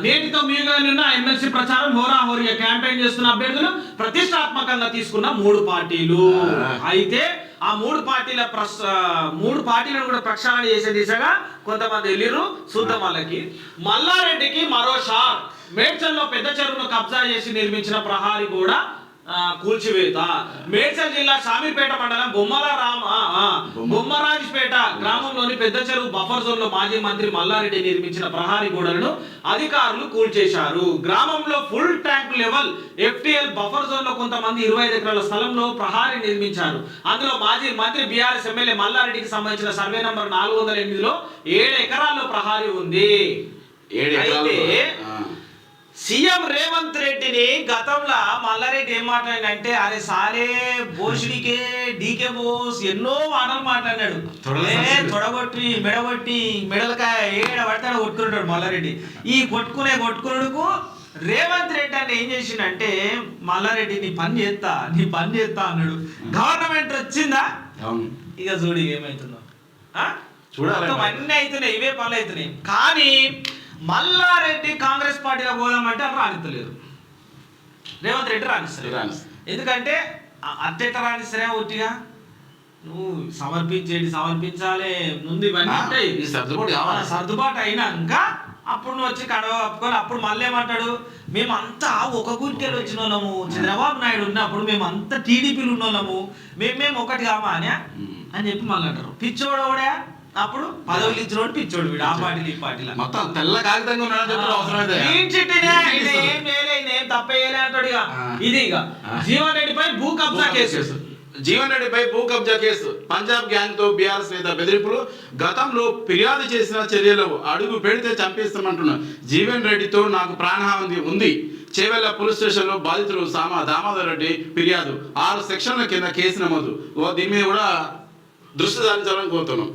నేటితో మీగలిన ఎమ్మెల్సీ ప్రచారం హోరాహోరీగా క్యాంపెయిన్ చేస్తున్న అభ్యర్థులు ప్రతిష్టాత్మకంగా తీసుకున్న మూడు పార్టీలు. అయితే ఆ మూడు పార్టీలను కూడా ప్రక్షాళన చేసే దిశగా కొంతమంది వెళ్ళిరు. చూద్దాం వాళ్ళకి. మల్లారెడ్డికి మరో షాక్. మేడ్చల్లో పెద్ద చెరువును కబ్జా చేసి నిర్మించిన ప్రహారీ కూడా కూల్చివేత. మేడ్చల్ జిల్లా షామీర్పేట మండలం బొమ్మరాజుపేట గ్రామంలోని పెద్ద చెరువు బఫర్ జోన్ లో మాజీ మంత్రి మల్లారెడ్డి నిర్మించిన ప్రహారీ గోడలను అధికారులు కూల్చేశారు. గ్రామంలో full tank level FTL buffer zone లో కొంతమంది 25 ఎకరాల స్థలంలో ప్రహారీ నిర్మించారు. అందులో మాజీ మంత్రి బీఆర్ఎస్ ఎమ్మెల్యే మల్లారెడ్డికి సంబంధించిన సర్వే నంబర్ 408లో 7 ఎకరాల్లో ప్రహారీ ఉంది. అయితే సీఎం రేవంత్ రెడ్డిని గతంలో మల్లారెడ్డి ఏం మాట్లాడినంటే, అరే సారే బోషుడికే డీకే బోస్ ఎన్నో మాటలు మాట్లాడినాడు. తొడగొట్టి మెడగొట్టి మెడలకాయ ఏడ పడతాడు కొట్టుకుంటాడు మల్లారెడ్డి. ఈ కొట్టుకుడుకు రేవంత్ రెడ్డి అని ఏం చేసిండంటే, మల్లారెడ్డి నీ పని చేస్తా అన్నాడు. గవర్నమెంట్ వచ్చిందా? ఇక చూడు ఏమవుతుందో. అన్నీ అవుతున్నాయి, ఇవే పనులు అవుతున్నాయి. కానీ మల్లారెడ్డి కాంగ్రెస్ పార్టీలో పోదామంటే అట్లా రానిస్తలేరు. రేవంత్ రెడ్డి రానిస్తారు. ఎందుకంటే అట్టెట్లా రానిస్తారే ఒట్టిగా నువ్వు సమర్పించాలి ముందు ఇవన్నీ ఉంటాయి. సర్దుబాటు అయినాక అప్పుడు నువ్వు వచ్చి కడవ కప్పుకొని అప్పుడు మళ్ళీ ఏమంటాడు, మేమంతా ఒక గురికెళ్ళి వచ్చిన వాళ్ళము, చంద్రబాబు నాయుడు ఉన్నప్పుడు మేమంతా టీడీపీలు ఉన్న వాళ్ళము, మేము ఒకటి కామా అని చెప్పి మళ్ళీ అంటారు. పిచ్చోడోడా అప్పుడు పదవులు ఇచ్చినోడు పిచ్చోడు వీడు. ఆ పార్టీలు ఈ పార్టీల మొత్తం తెల్ల కాగితంగా ఏం తప్పేయలే అంటాడు. ఇది ఇక జీవన్ రెడ్డిపై భూ కబ్జా కేసు. జీవన్ రెడ్డిపై భూ కబ్జా కేసు. పంజాబ్ గ్యాంగ్ తో బీఆర్ఎస్ నేత బెదిరింపులు. గతంలో ఫిర్యాదు చేసిన చర్యలు అడుగు పెడితే చంపేస్తామంటున్నారు. జీవన్ రెడ్డితో నాకు ప్రాణహాని ఉంది. చేవెళ్ల పోలీస్ స్టేషన్ లో బాధితులు దామోదర్ రెడ్డి ఫిర్యాదు. 6 సెక్షన్ల కింద కేసు నమోదు. దీని మీద కూడా దృష్టి సారించాలని కోరుతున్నాం.